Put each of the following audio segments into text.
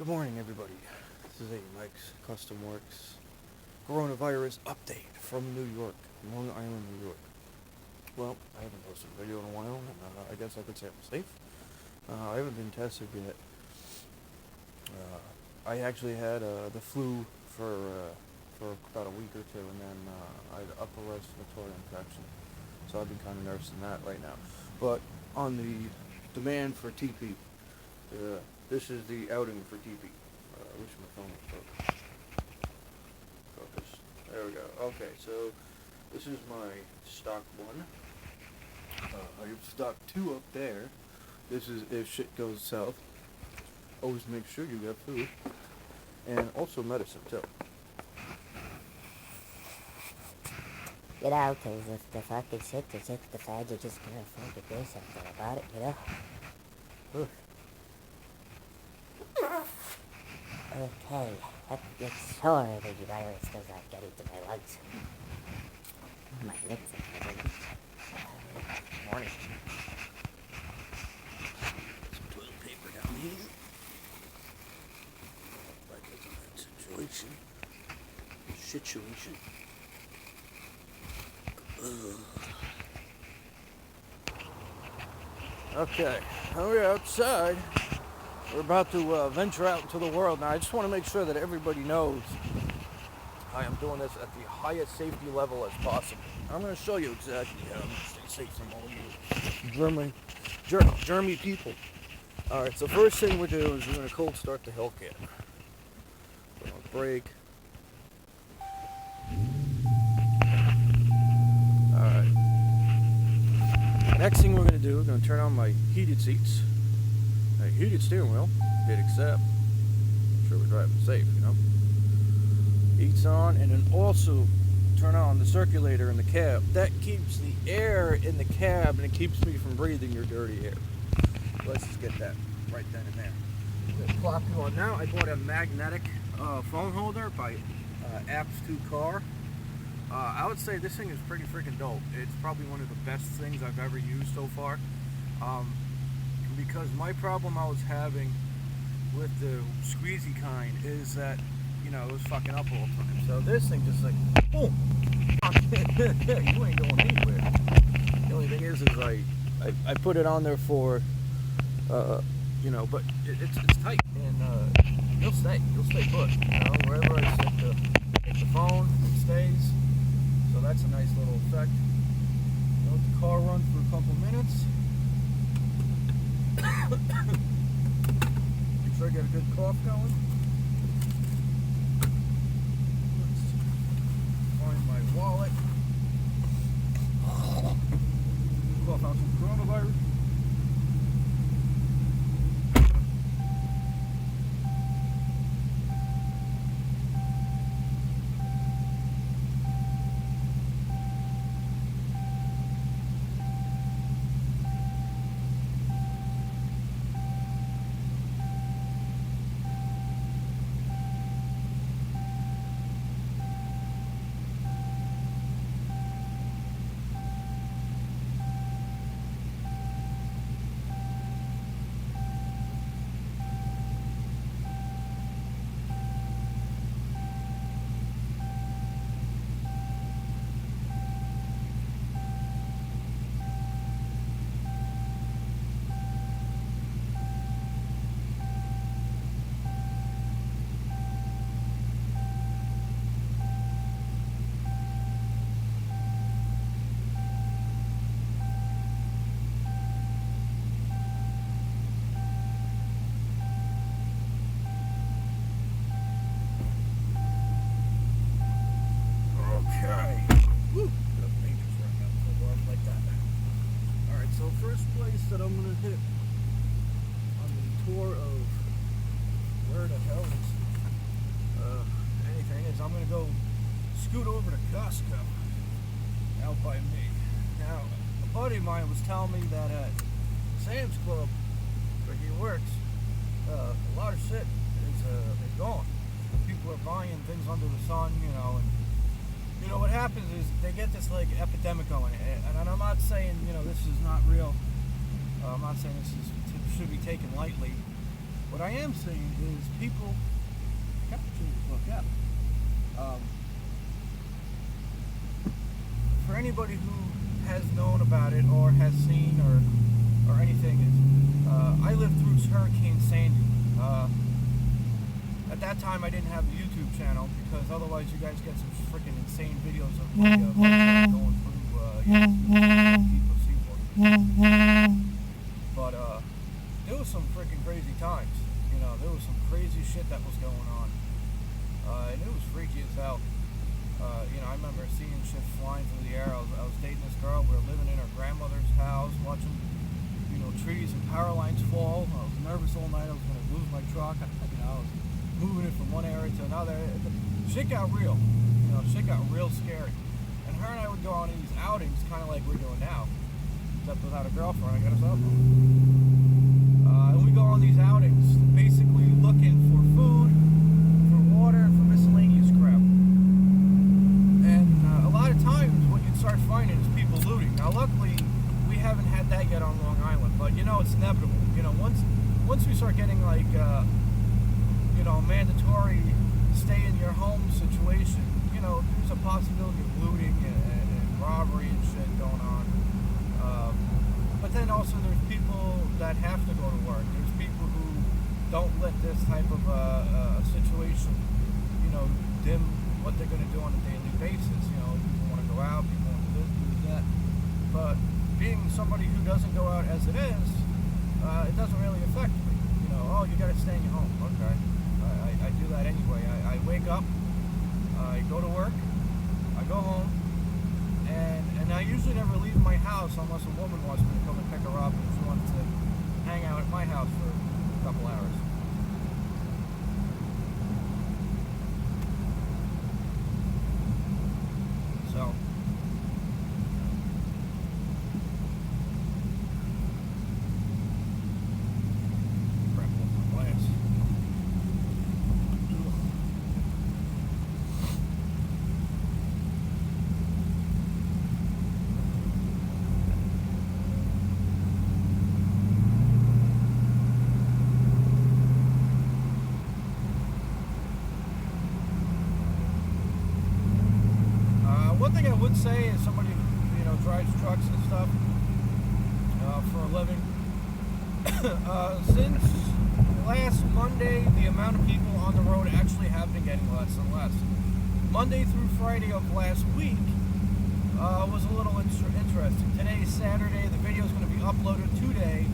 Good morning, everybody. This is A. Mike's Custom Works coronavirus update from New York, Long Island, New York. Well, I haven't posted a video in a while, and I guess I could say I'm safe. I haven't been tested yet. I actually had the flu for about a week or two, and then I had upper respiratory infection. So I've been kind of nursing that right now. But on the demand for TP, this is the outing for TP. I wish my phone would focus. There we go. Okay, so this is my stock one. I have stock two up there. This is if shit goes south. Always make sure you got food. And also medicine, too. You know, 'cause if the fucking shit is hit the fan, you just gotta fucking do something about it, you know? Oof. Okay, that gets sore when the virus does not get into my lungs. My lips are moving. Morning. Some toilet paper down here. Like it's in that situation. Okay, now we're outside. We're about to venture out into the world. Now, I just want to make sure that everybody knows I am doing this at the highest safety level as possible. I'm going to show you exactly how I'm going to stay safe from all you germy people. Alright, so first thing we're doing is we're going to cold start the Hellcat. Put on brake. Alright. Next thing we're going to do, we're going to turn on my heated seats. A heated steering wheel, hit accept. Make sure we're driving safe, you know. Heat's on, and then also turn on the circulator in the cab. That keeps the air in the cab, and it keeps me from breathing your dirty air. Let's just get that right then and there. I'm gonna plop you on now. I bought a magnetic phone holder by Apps 2 Car. I would say this thing is pretty freaking dope. It's probably one of the best things I've ever used so far. Because my problem I was having with the squeezy kind is that, you know, it was fucking up all the time. So this thing just like, boom! You ain't going anywhere. The only thing is I put it on there for, you know, but it's tight. And you'll stay put. You know, wherever I hit the phone, it stays. So that's a nice little effect. Let the car run for a couple minutes. Make sure I get a good cough going. Let's find my wallet. Cough out some coronavirus. That I'm going to hit on the tour of where the hell is anything is I'm going to go scoot over to Costco out by me. Now, a buddy of mine was telling me that at Sam's Club where he works, a lot of shit is gone. People are buying things under the sun, you know, and you know what happens is they get this like epidemic going, and I'm not saying, you know, this is not real. I'm not saying this should be taken lightly, What I am seeing is people. Yeah. For anybody who has known about it or has seen or anything, is I lived through Hurricane Sandy. At that time, I didn't have a YouTube channel because otherwise, you guys get some freaking insane videos of my going through people seawater. But there was some freaking crazy times. You know, there was some crazy shit that was going on, and it was freaky as hell. You know, I remember seeing shit flying through the air. I was dating this girl. We were living in her grandmother's house, watching, you know, trees and power lines fall. I was nervous all night. I was going to lose my truck. You know, I was moving it from one area to another. Shit got real. You know, shit got real scary. And her and I would go on these outings, kind of like we're doing now, except without a girlfriend. I got a cell phone. And we go on these outings, basically looking for food, for water, and for miscellaneous crap. And a lot of times, what you'd start finding is people looting. Now, luckily, we haven't had that yet on Long Island, but you know, it's inevitable. You know, once we start getting like, you know, mandatory stay in your home situation, you know, there's a possibility of looting and robbery and shit going on. But then also there's people that have to go to work. There's people who don't let this type of situation, you know, dim what they're going to do on a daily basis. You know, people want to go out, people want to do this, do that. But being somebody who doesn't go out as it is, it doesn't really affect me. You know, oh, you got to stay in your home. Okay. I do that anyway. I wake up, I go to work, I go home, and I usually never leave my house unless a woman wants me to come and pick her up and she wants to hang out at my house for a couple hours. So, crap off my glass. One thing I would say is somebody who, you know, drives trucks and stuff for a living. Since last Monday, the amount of people on the road actually have been getting less and less. Monday through Friday of last week was a little interesting. Today is Saturday. The video is going to be uploaded today.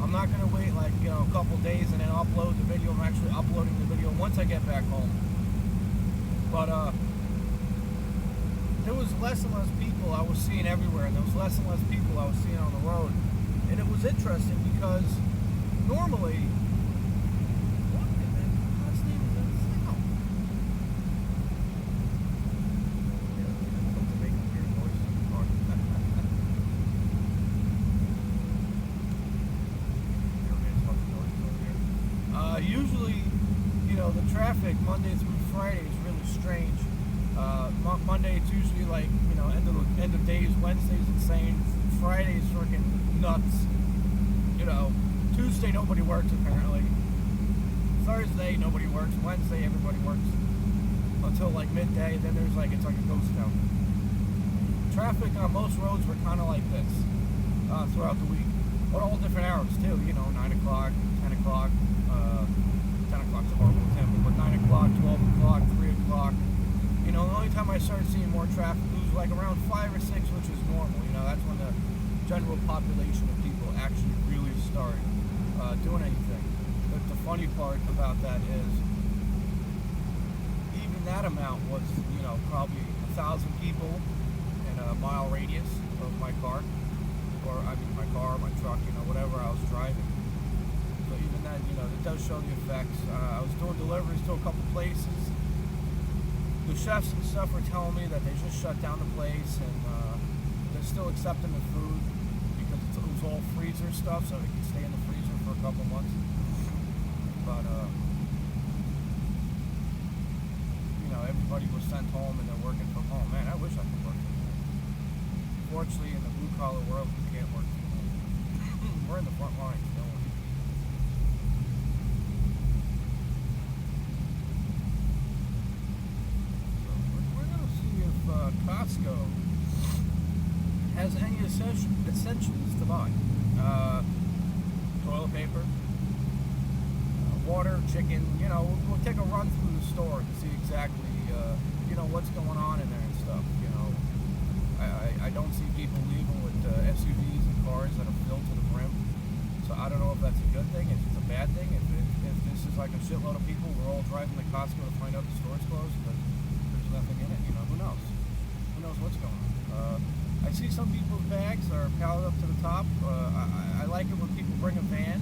I'm not going to wait like, you know, a couple days and then upload the video. I'm actually uploading the video once I get back home. But there was less and less people I was seeing everywhere, and there was less and less people I was seeing on the road. And it was interesting because normally, what in the God's name is that sound? It's making weird noises in the car. Usually, you know, the traffic Monday through Friday is really strange. Monday it's usually like, you know, end of days. Wednesday's insane. Friday's freaking nuts. You know, Tuesday nobody works apparently. Thursday nobody works. Wednesday everybody works until like midday. Then there's like, it's like a ghost town. Traffic on most roads were kind of like this throughout the week, but all different hours too. You know, 9 o'clock, 10 o'clock. 10 o'clock's a horrible tempo, but 9 o'clock, 12 o'clock, 3 o'clock. You know, the only time I started seeing more traffic was like around 5 or 6, which is normal. You know, that's when the general population of people actually really start doing anything. But the funny part about that is, even that amount was, you know, probably 1,000 people in a mile radius of my car. Or, I mean, my car, my truck, you know, whatever I was driving. So even that, you know, it does show the effects. I was doing deliveries to a couple places. The chefs and stuff were telling me that they just shut down the place, and they're still accepting the food because it was all freezer stuff, so it could stay in the freezer for a couple months. But you know, everybody was sent home and they're working from home. Man, I wish I could work from home. Fortunately, in the blue collar world, we can't work from home. We're in the front lines, don't we? Costco has any essentials to buy. Toilet paper, water, chicken. We'll take a run through the store to see exactly, what's going on in there and stuff. I don't see people leaving with SUVs and cars that are filled to the brim. So I don't know if that's a good thing, if it's a bad thing, if this is like a shitload of people, we're all driving to Costco to find out the store's closed because there's nothing in it. Who knows? Who knows what's going on? I see some people's bags are piled up to the top. I like it when people bring a van.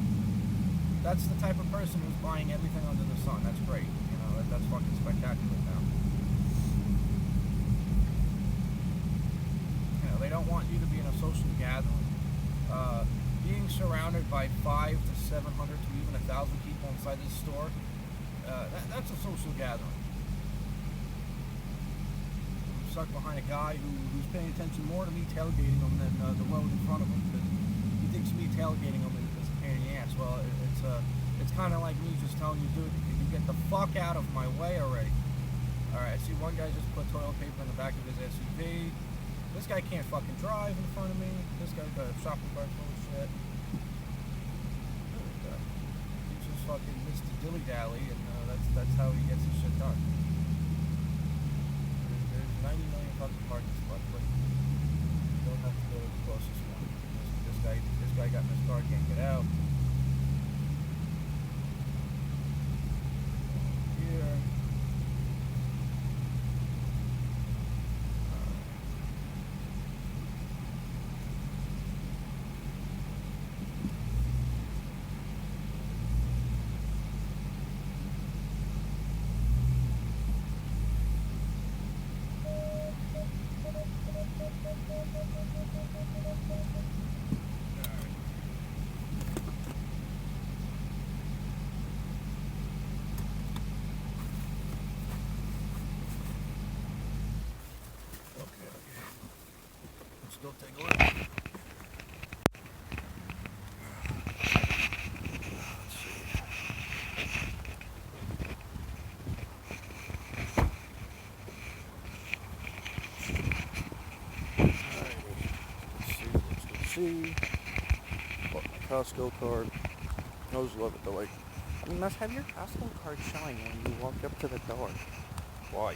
That's the type of person who's buying everything under the sun. That's great. That's fucking spectacular now. They don't want you to be in a social gathering. Being surrounded by 500 to 700 to even 1,000 people inside this store, that's a social gathering. I'm stuck behind a guy who's paying attention more to me tailgating him than the road in front of him, because he thinks me tailgating him is a pain in the ass. Well, it's kind of like me just telling you, dude, you get the fuck out of my way already. Alright, I see one guy just put toilet paper in the back of his SUV. This guy can't fucking drive in front of me. This guy's got a shopping cart full of shit. He's just fucking Mr. Dilly Dally, and that's how he gets his shit done. There's 90 million fucking parking spots, but you don't have to go to the closest one. This guy got in his car, can't get out. Here. Let's go take a look. Let's see. Let's see. Got my Costco card. I always love it though. You must have your Costco card showing when you walk up to the door. Why?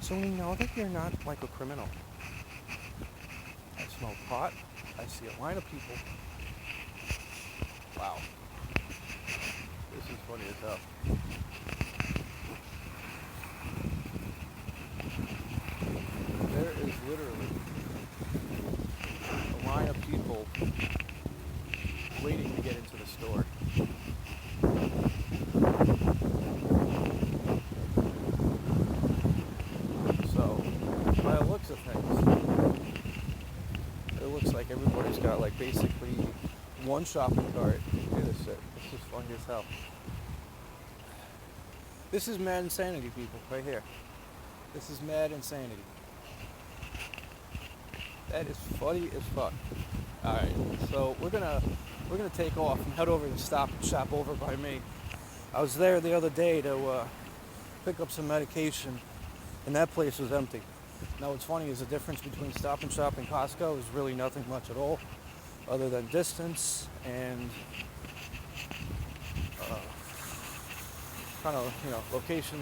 So we know that you're not like a criminal. I smell pot. I see a line of people. Wow. This is funny as hell. There is literally a line of people waiting to get into the store. So, by the looks of things, it looks like everybody's got like basically one shopping cart. Look at this shit. This is funny as hell. This is mad insanity, people, right here. This is mad insanity. That is funny as fuck. Alright, so we're gonna take off and head over to the Stop and Shop over by me. I was there the other day to pick up some medication, and that place was empty. Now what's funny is the difference between Stop and Shop and Costco is really nothing much at all, other than distance and kind of, location.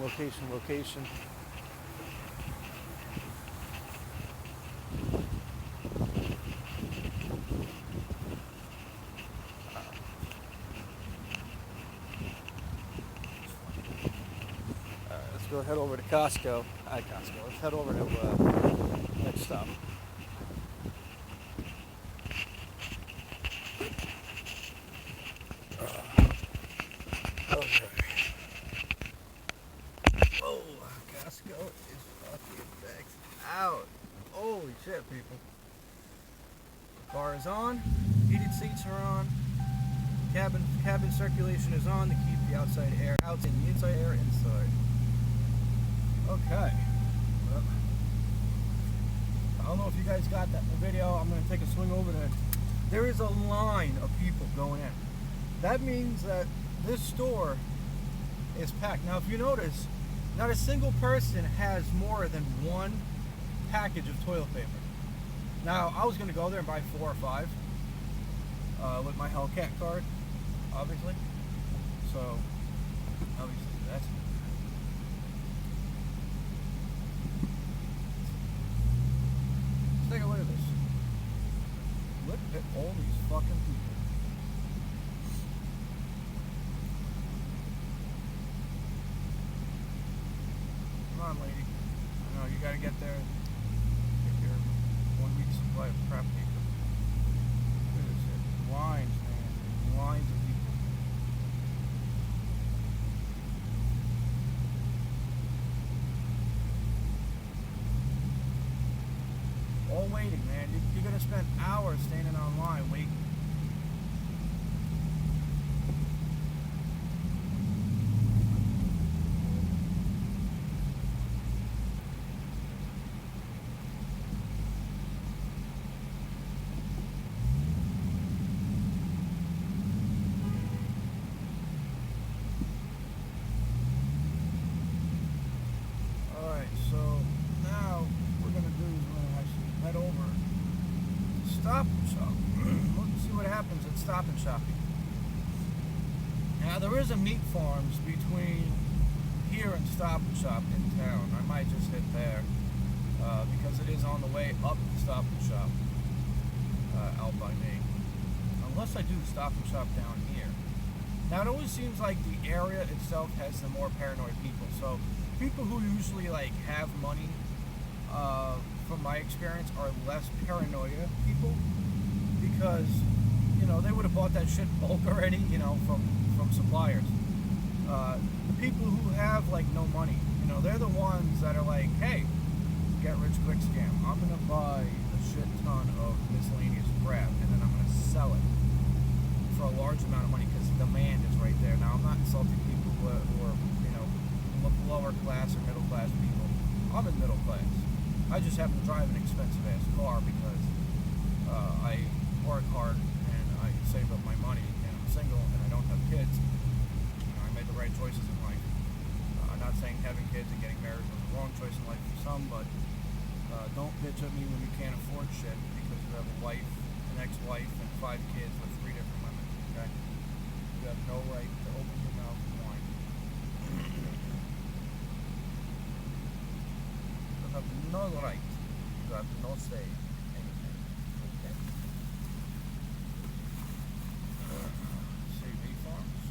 Let's go head over to Costco. Hi, Costco. Let's head over to next stop. Okay. Oh, Costco is fucking maxed out. Holy shit, people. The car is on. Heated seats are on. Cabin circulation is on to keep the outside air out and the inside air inside. Okay. Well, I don't know if you guys got that in the video. I'm going to take a swing over there. There is a line of people going in. That means that this store is packed. Now, if you notice, Not a single person has more than one package of toilet paper. Now, I was going to go there and buy 4 or 5 with my Hellcat card, obviously. So, obviously, that's... Let's take a look at this. Look at all these fucking people. Come on, lady. No, you gotta get there. Get your 1 week supply of crap paper. Look at this shit. Lines, man. Lines of people. All waiting, man. You're gonna spend hours standing online waiting. Alright, so now what we're gonna do is we're gonna actually head over to Stop and Shop. Let's see what happens at Stop and Shopping. Now there is a meat farms between here and Stop and Shop in town. I might just hit there because it is on the way up to Stop and Shop out by me. Unless I do Stop and Shop down here. Now it always seems like the area itself has the more paranoid people. So people who usually like have money, from my experience, are less paranoia people because you know they would have bought that shit bulk already, you know, from suppliers. The people who have like no money, you know, they're the ones that are like, hey, get rich quick scam. I'm gonna buy a shit ton of miscellaneous crap and then I'm gonna sell it for a large amount of money because the demand is right there. Now I'm not insulting people who are you know lower class or middle class people. I'm in middle class. I just happen to drive an expensive ass car because I work hard and I save up my money and I'm single and I don't have kids. You know, I made the right choices in life. I'm not saying having kids and getting married was the wrong choice in life for some, but don't bitch at me when you can't afford shit because you have a wife, an ex-wife, and 5 kids with 3 different women. Okay, you have no right to open your mouth and whine. You have no right. You have no say anything. Okay. CV Farms.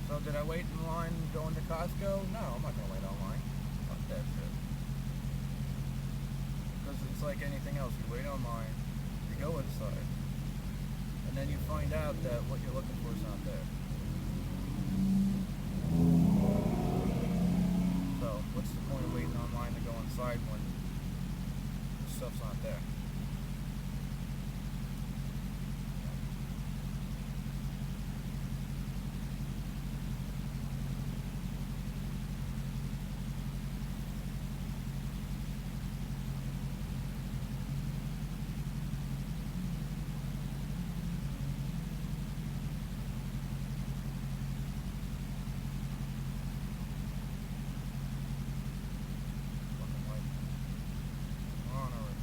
So did I wait in line going to Costco? No, I'm not gonna wait online. Fuck that shit. Because it's like anything else. You wait online, you go inside, and then you find out that what you're looking for is not there. So what's the point of waiting online to go inside when the stuff's not there? Fucking light. On already.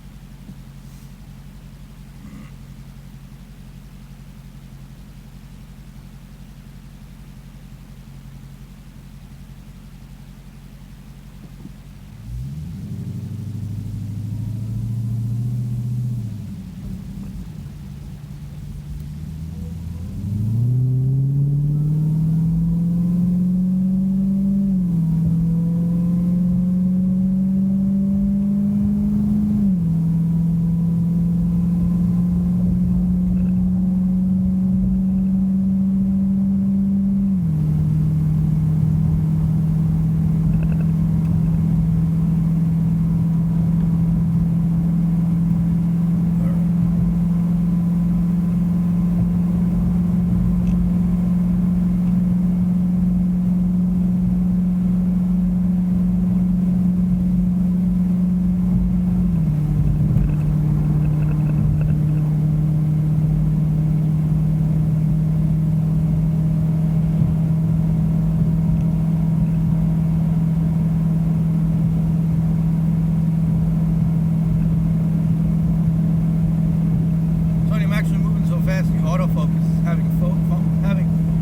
fast the autofocus is having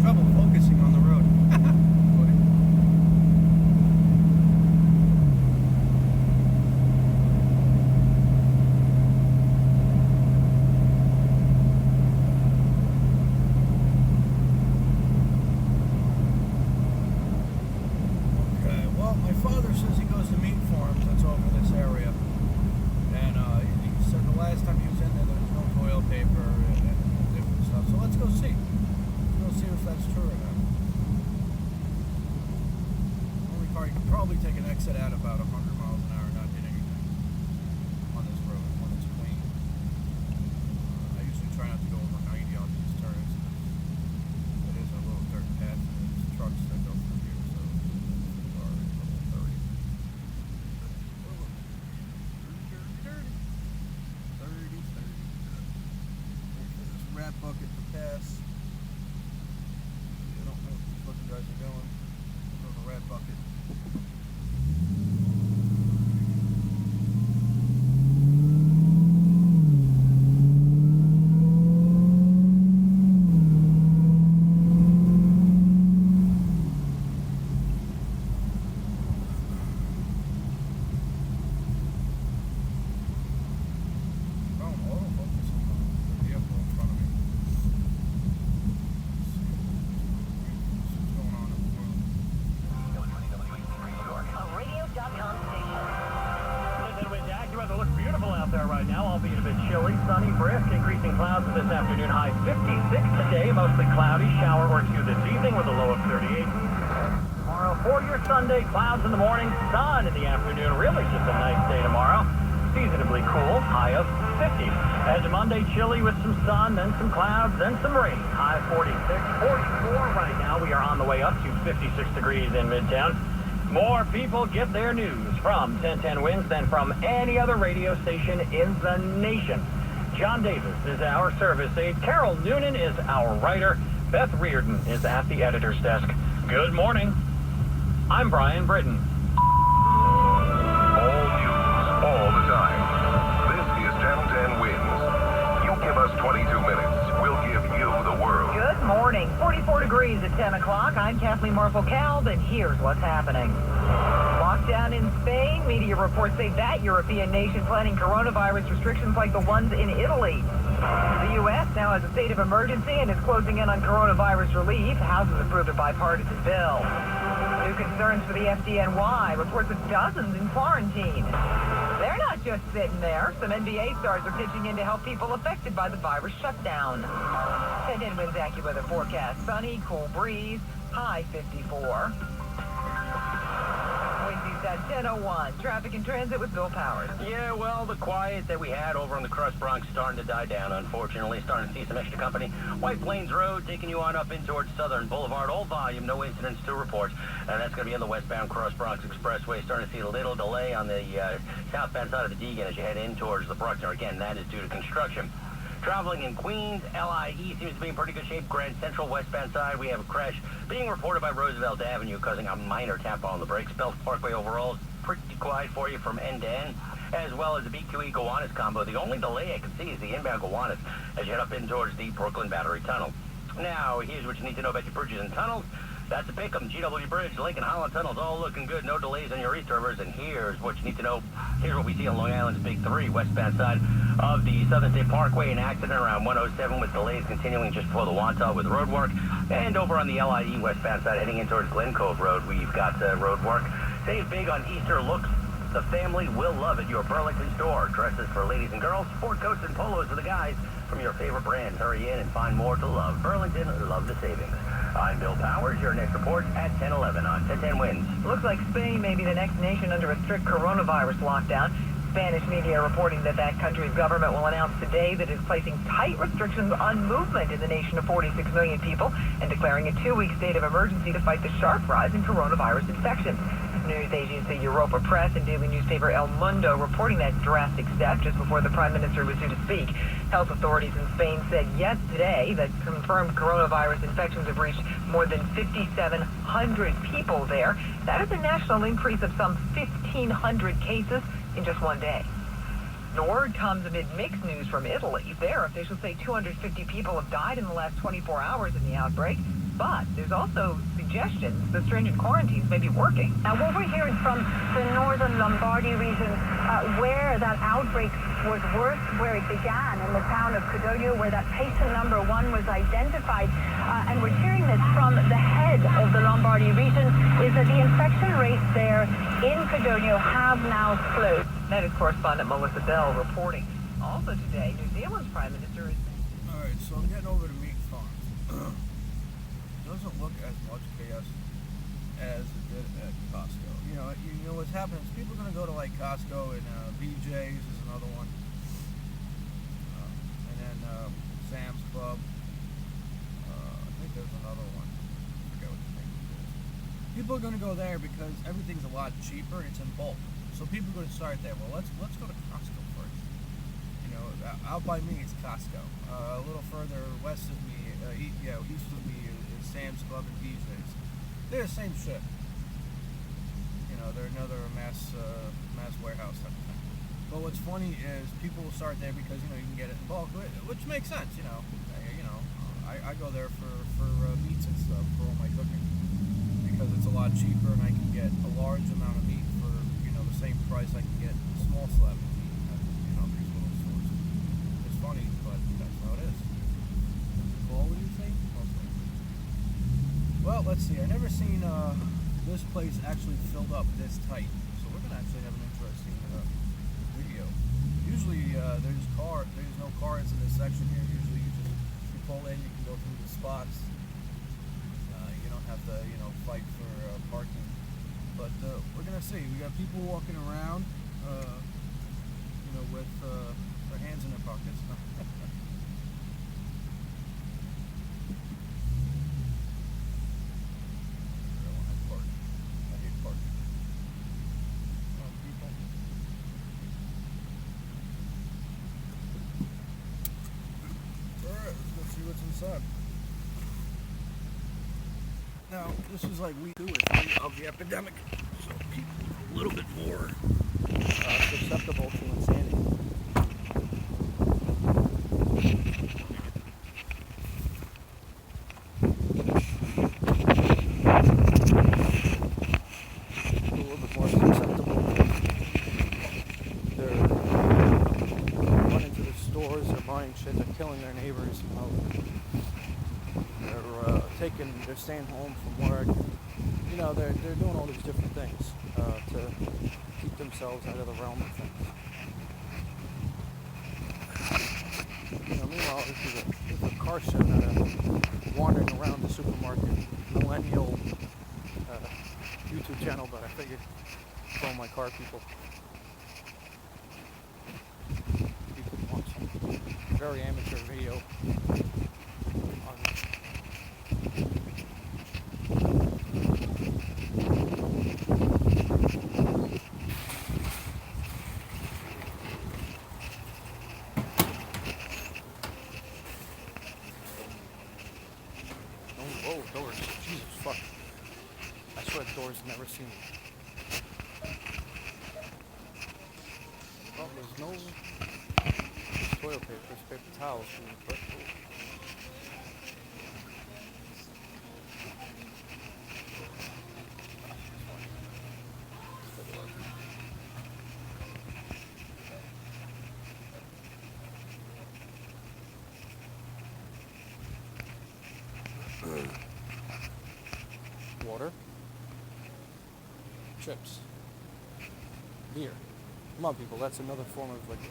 trouble focusing on the road. Funny. Okay, well, my father says he goes to meat farms that's over this area. And he said the last time he was in there was no toilet paper and different stuff. So let's go see. Let's go see if that's true or not. Only car, you can probably take an exit at about 100 miles an hour and not hit anything on this road when it's clean. I usually try not to go over 90 on these turns. It is a little dirt path and there's trucks that go through here, so it's already a little 30. This rat bucket to pass. I don't know if these fucking guys are going. Throw the rat bucket. Autofocus on the vehicle in front of me. See what's going on in the world. A radio.com station. The looks beautiful out there right now, albeit a bit chilly, sunny, brisk, increasing clouds this afternoon. High 56 today, mostly cloudy, shower or two this evening with a low of 38. Tomorrow for your Sunday, clouds in the morning, sun in the afternoon. Really just a nice day tomorrow. Seasonably cool, high of 50. As a Monday, chilly with some sun, then some clouds, then some rain. High 46, 44 right now. We are on the way up to 56 degrees in Midtown. More people get their news from 1010 Wins than from any other radio station in the nation. John Davis is our service aide. Carol Noonan is our writer. Beth Reardon is at the editor's desk. Good morning. I'm Brian Britton. All news, all the time. This is Channel 10 Wins. You give us 22 minutes, we'll give you the world. Good morning. 44 degrees at 10 o'clock. I'm Kathleen Marple-Calb, and here's what's happening. Lockdown in Spain. Media reports say that European nation planning coronavirus restrictions like the ones in Italy. The U.S. now has a state of emergency and is closing in on coronavirus relief. House has approved a bipartisan bill. New concerns for the FDNY. Reports of dozens in quarantine. They're not just sitting there. Some NBA stars are pitching in to help people affected by the virus shutdown. 10 Winds AccuWeather forecast. Sunny, cool breeze, high 54. Winds at 10:01. Traffic and transit with Bill Powers. Yeah, well, the quiet that we had over on the Crust Bronx starting to die down, unfortunately. Starting to see some extra company. White Plains Road taking you on up in towards Southern Boulevard. All volume, no incidents to report. And that's going to be on the westbound Cross Bronx Expressway. Starting to see a little delay on the southbound side of the Deegan as you head in towards the Bruckner. Again, that is due to construction. Traveling in Queens, LIE seems to be in pretty good shape. Grand Central westbound side, we have a crash being reported by Roosevelt Avenue, causing a minor tap on the brakes. Belt Parkway overall is pretty quiet for you from end to end, as well as the BQE Gowanus combo. The only delay I can see is the inbound Gowanus as you head up in towards the Brooklyn Battery Tunnel. Now, here's what you need to know about your bridges and tunnels. That's the Pickham, GW Bridge, Lincoln Holland Tunnels, all looking good. No delays on your East Rivers. And here's what you need to know. Here's what we see on Long Island's Big 3, westbound side of the Southern State Parkway. An accident around 107 with delays continuing just before the Wantagh with road work. And over on the LIE westbound side, heading in towards Glen Cove Road, we've got road work. Save big on Easter looks. The family will love it. Your Burlington store. Dresses for ladies and girls, sport coats and polos for the guys from your favorite brands. Hurry in and find more to love. Burlington, love the savings. I'm Bill Powers. Your next report at 10:11 on 1010 Wins. Looks like Spain may be the next nation under a strict coronavirus lockdown. Spanish media are reporting that that country's government will announce today that it's placing tight restrictions on movement in the nation of 46 million people and declaring a 2-week state of emergency to fight the sharp rise in coronavirus infections. News agency Europa Press and daily newspaper El Mundo reporting that drastic step just before the prime minister was due to speak. Health authorities in Spain said yesterday that confirmed coronavirus infections have reached more than 5,700 people there. That is a national increase of some 1,500 cases in just one day. The word comes amid mixed news from Italy. There, officials say 250 people have died in the last 24 hours in the outbreak. But there's also suggestions that stringent quarantines may be working. Now, what we're hearing from the northern Lombardy region, where that outbreak was worst, where it began in the town of Codogno, where that patient number 1 was identified, and we're hearing this from the head of the Lombardy region, is that the infection rates there in Codogno have now slowed. That is correspondent Melissa Bell reporting. Also today, New Zealand's Prime Minister is... All right, so I'm getting over to meat farms. Doesn't look as much chaos as it did at Costco. You know what's happening is people are going to go to like Costco and BJ's is another one, and then Sam's Club. I think there's another one. I forget what the name is. People are going to go there because everything's a lot cheaper and it's in bulk. So people are going to start there. Well, let's go to Costco first. Out by me is Costco. A little further west of me, east of me is Sam's Club and BJ's. They're the same shit. They're another mass warehouse type of thing. But what's funny is people will start there because you can get it in bulk, which makes sense. I go there for meats and stuff for all my cooking because it's a lot cheaper and I can get a large amount of meat for the same price I can get a small slab of meat at these little stores. It's funny, but that's how it is. Quality thing? Okay. Well, let's see. I've never seen this place actually filled up this tight, so we're gonna actually have an interesting video. Usually there's no cars in this section here. Usually you pull in, you can go through the spots. You don't have to fight for parking. But we're gonna see. We got people walking around, with their hands in their pockets. Now, this is like week 2 or 3 of the epidemic, so people are a little bit more susceptible to insanity. A little bit more susceptible. They're running to the stores, they're buying shit, they're killing their neighbors. They're staying home from work. They're doing all these different things to keep themselves out of the realm of things. Meanwhile, there's a car show wandering around the supermarket, millennial YouTube channel, but I figured film my car people. You could watch some very amateur video. Oh, doors. Jesus, fuck. I swear doors never seen me. Oh, there's no toilet paper, there's paper towels. Water, chips, beer. Come on, people, that's another form of liquor.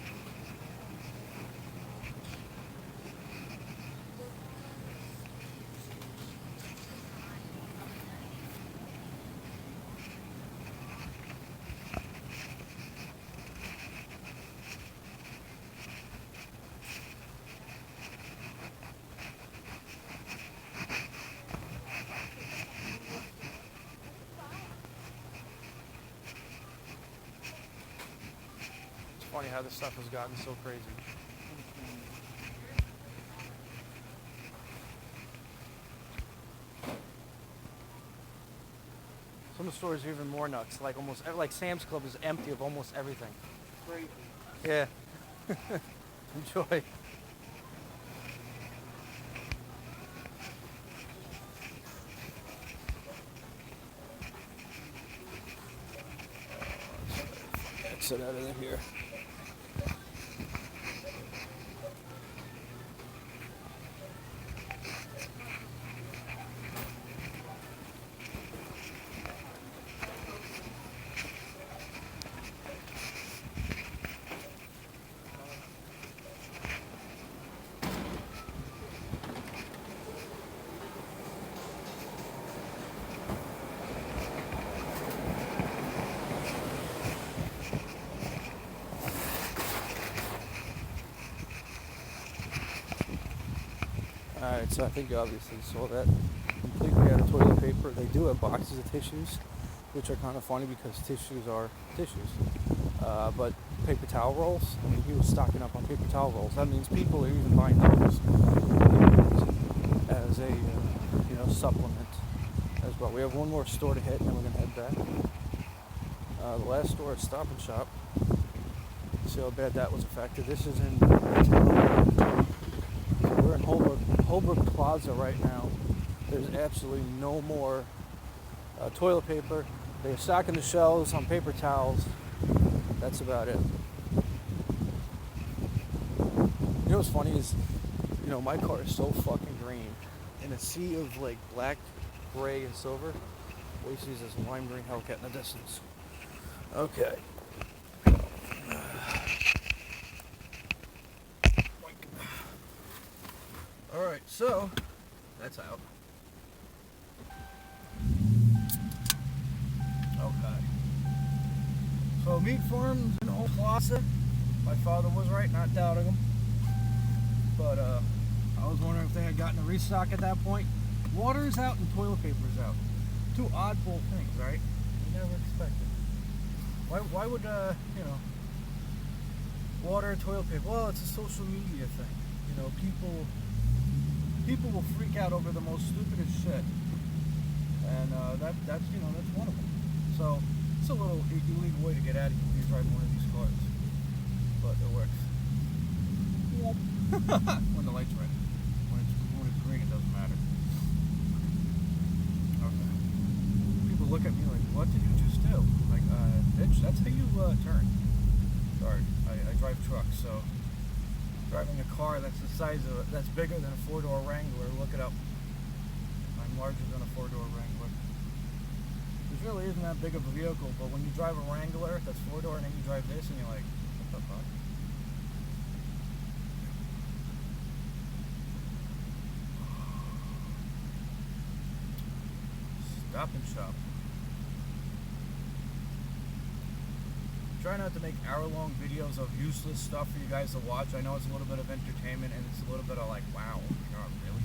Funny how this stuff has gotten so crazy. Some of the stores are even more nuts. Like Sam's Club is empty of almost everything. Crazy. Yeah. Enjoy. Exit out of here. Alright, so I think you obviously saw that. Completely out of toilet paper. They do have boxes of tissues, which are kind of funny because tissues are tissues. But paper towel rolls, I mean, he was stocking up on paper towel rolls. That means people are even buying those as a supplement as well. We have one more store to hit, and then we're gonna head back. The last store is Stop and Shop. See how bad that was affected. This is in town. We're in Holbrook Plaza right now. There's absolutely no more toilet paper. They're stocking the shelves on paper towels. That's about it. You know what's funny is, my car is so fucking green. In a sea of like black, gray, and silver, all you see is this lime green Hellcat in the distance. Okay. Alright, so that's out. Okay. So meat farms in Old Plaza. My father was right, not doubting him. But I was wondering if they had gotten a restock at that point. Water is out and toilet paper is out. Two oddball things, right? You never expected. Why would water and toilet paper? Well, it's a social media thing. People will freak out over the most stupidest shit, and that's one of them. So it's a little illegal way to get out of here when you're driving one of these cars, but it works. When the light's red, when it's green, it doesn't matter. Okay. People look at me like, "What did you just do?" Like, bitch, that's how you turn. Sorry, I drive trucks, so. Driving a car that's that's bigger than a 4-door Wrangler, look it up. I'm larger than a 4-door Wrangler. This really isn't that big of a vehicle, but when you drive a Wrangler that's 4-door and then you drive this and you're like, what the fuck? Stop and Shop. Try not to make hour-long videos of useless stuff for you guys to watch. I know it's a little bit of entertainment and it's a little bit of like, wow, really?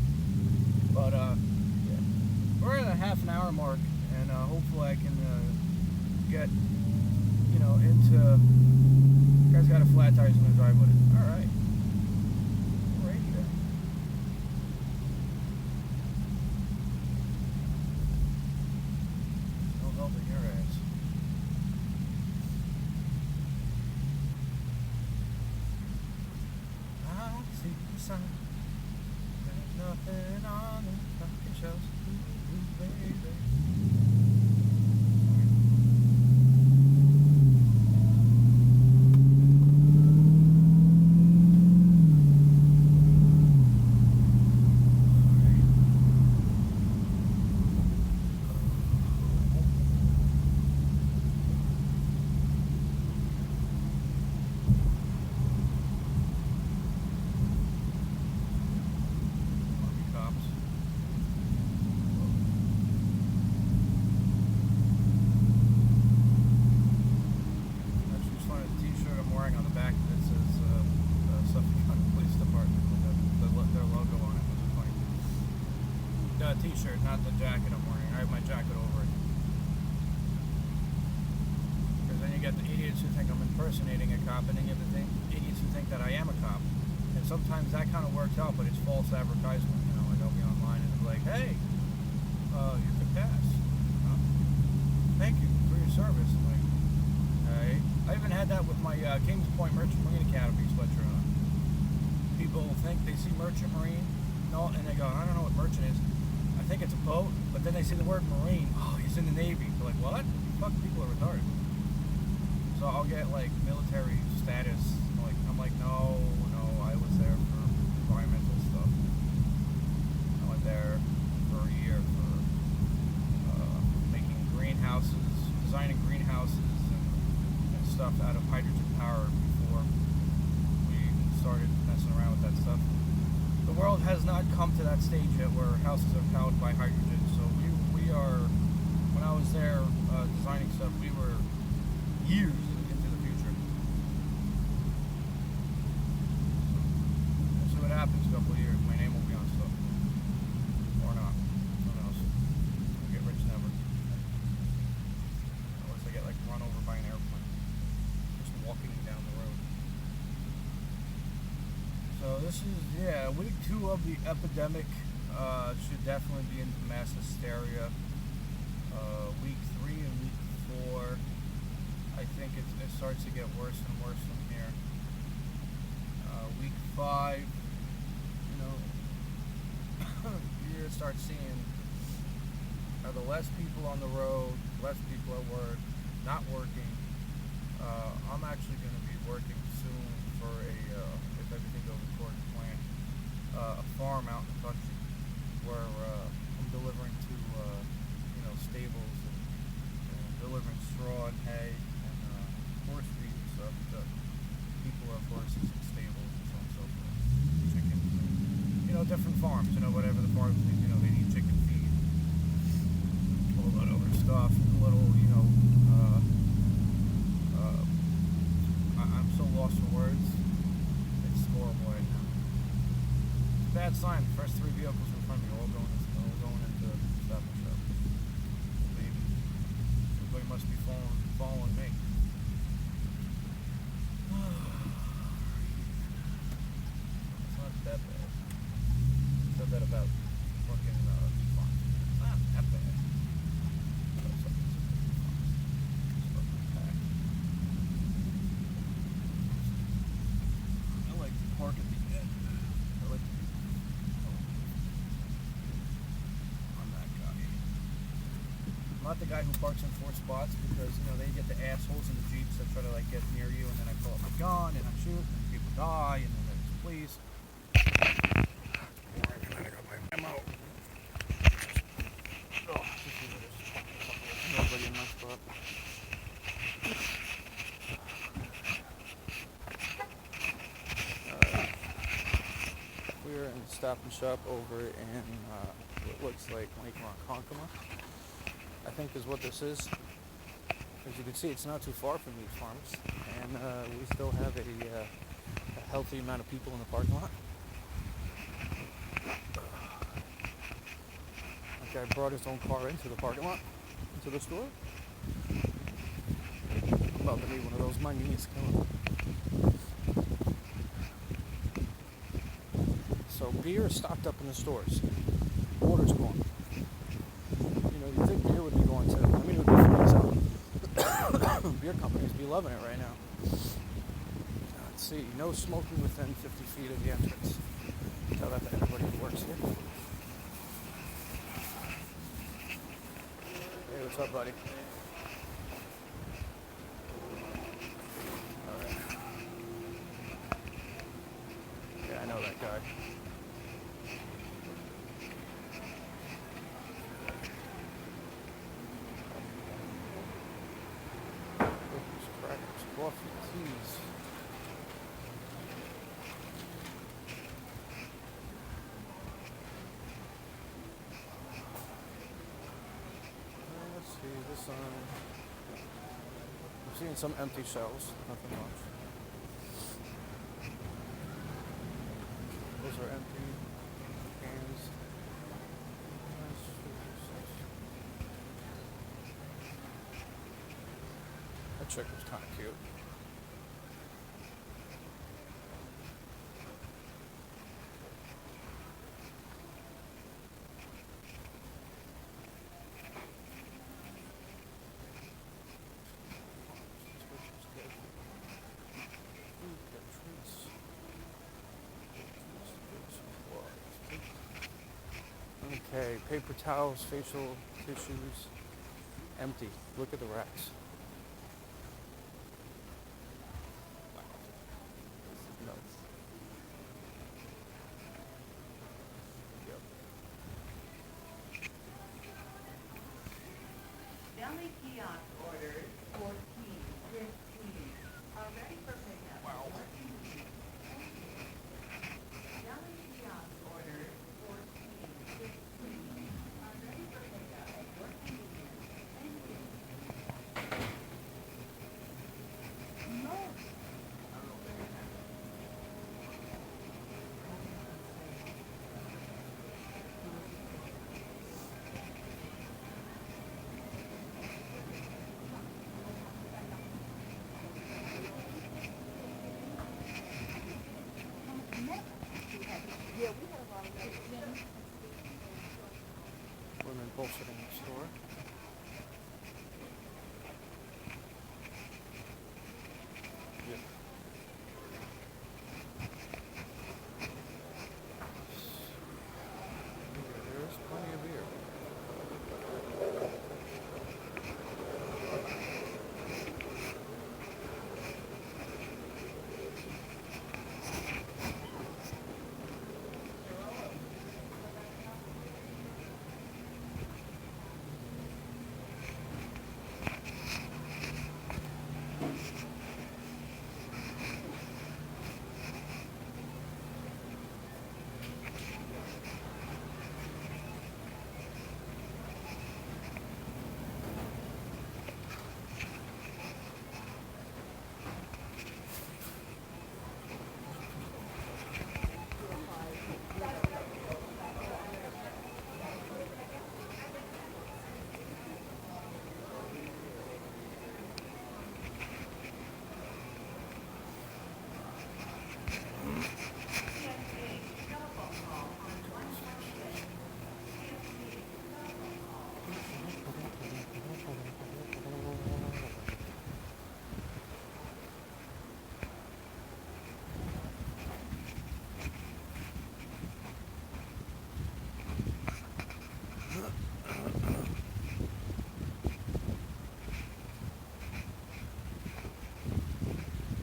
But yeah, we're at a half an hour mark, and hopefully I can get into. You guys got a flat tire, so I'm gonna drive with it. All right, right here. No helping your ass. There's nothing on the fucking shelves. Ooh, baby. T-shirt, not the jacket I'm wearing. I have my jacket over it. Because then you get the idiots who think I'm impersonating a cop, and then you have the idiots who think that I am a cop. And sometimes that kind of works out, but it's false advertisement. Like I'll be online and it's like, hey, you could pass. Thank you for your service. I'm like, hey. I even had that with my Kings Point Merchant Marine Academy is what you're on. People think they see Merchant Marine, no, and they go, I don't know what merchant is. I think it's a boat, but then they see the word Marine. Oh, he's in the Navy. They're like, what? Fuck, people are retarded. So I'll get like military status. I'm like, no, I was there for environmental stuff. I went there for a year for making greenhouses, designing greenhouses and stuff out of hydrogen power before we started messing around with that stuff. The world has not come to that stage yet where houses are powered by hydrogen. So we are, when I was there designing stuff, we were years into the future. We'll see what happens in a couple of years. My name will be on stuff. Or not. Who knows? I'll get rich never. Unless I get like run over by an airplane. Just walking down the road. So this is, week 2 of the epidemic. Should definitely be into mass hysteria. Week 3 and week 4, I think it starts to get worse and worse from here. Week 5, you're going to start seeing the less people on the road, less people at work, not working. I'm actually going to be working soon for if everything goes according to plan, a farm out in the country where I'm delivering to stables and delivering straw and hay and horse feed and stuff to people who have horses and stables and so on and so forth. Chickens and, different farms, whatever the farms need, they need chicken feed, all that other stuff, I'm so lost for words. It's horrible right now. Bad sign. The first 3 vehicles in front of me all going into Stop and Shop. Everybody must be following me. It's not that bad. I said that about fucking fun. It's not that bad. I like to park at the end. I like to be I'm that guy. I'm not the guy who parks in 4 spots because, they get the assholes in the Jeeps that try to, get near you, and then I pull up my gun, and I shoot, and people die, and then there's police. Alright, I got my ammo. Oh, Nobody in my spot. We're in Stop and Shop over in what looks like Lake Ronkonkoma, I think is what this is. As you can see, it's not too far from these farms, and we still have a healthy amount of people in the parking lot. That guy brought his own car into the parking lot, into the store. I'm about to need one of those. My knees killing me. So beer is stocked up in the stores. Water's gone. You'd think beer would be going too. It would be freezing out. Beer companies be loving it right now. Let's see. No smoking within 50 feet of the entrance. Tell that to everybody who works here. Hey, what's up, buddy? Alright. Yeah, I know that guy. Coffee, teas. Let's see, this I'm seeing some empty shelves, nothing much. Those are empty cans. That chick was kind of cute. Okay, paper towels, facial tissues, empty. Look at the racks. Wow. This is nuts. Yep. Deli kiosk orders 14, 15 are ready for pickup. Wow. Deli kiosk orders 14, 15 are ready for pickup at your convenience. Thank you. Women bullshitting the store. Yep. There's plenty of beer.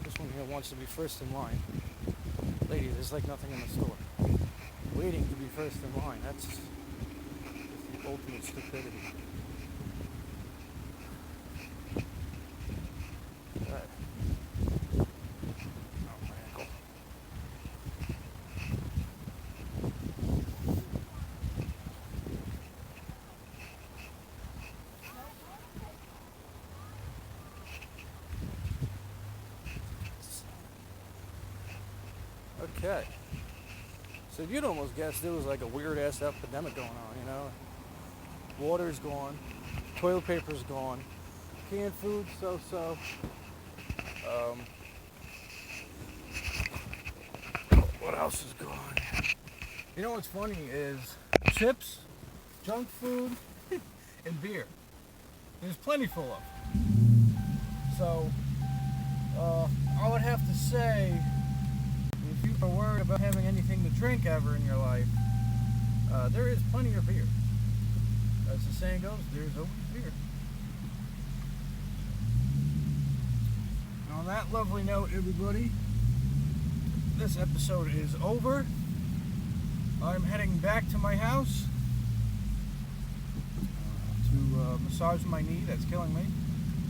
This one here wants to be first in line. Lady, there's like nothing in the store. Waiting to be first in line, that's the ultimate stupidity. Right. Oh, my ankle. Okay. So you'd almost guess there was like a weird ass epidemic going on, you know? Water's gone, toilet paper's gone, canned food so-so. What else is gone? You know what's funny is chips, junk food, and beer. There's plentiful of. So I would have to say, if you are worried about having anything to drink ever in your life, there is plenty of beer. As the saying goes, there's always beer. And on that lovely note, everybody, this episode is over. I'm heading back to my house to massage my knee that's killing me.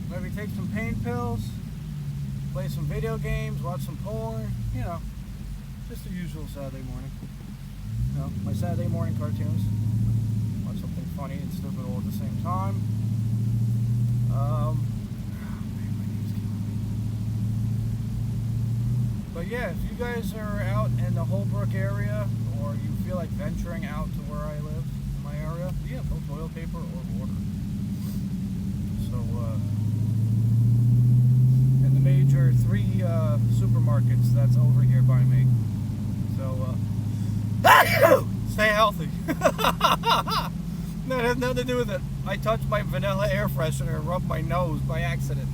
Maybe take some pain pills, play some video games, watch some porn, you know, just the usual Saturday morning. You know, my Saturday morning cartoons. Watch something funny and stupid all at the same time. Man, my knee's killing me. But yeah, if you guys are out in the Holbrook area, or you feel like venturing out to where I live, in my area, we have no toilet paper or water. So, and the major 3 supermarkets that's over here by me. So, stay healthy. No, it has nothing to do with it. I touched my vanilla air freshener and rubbed my nose by accident.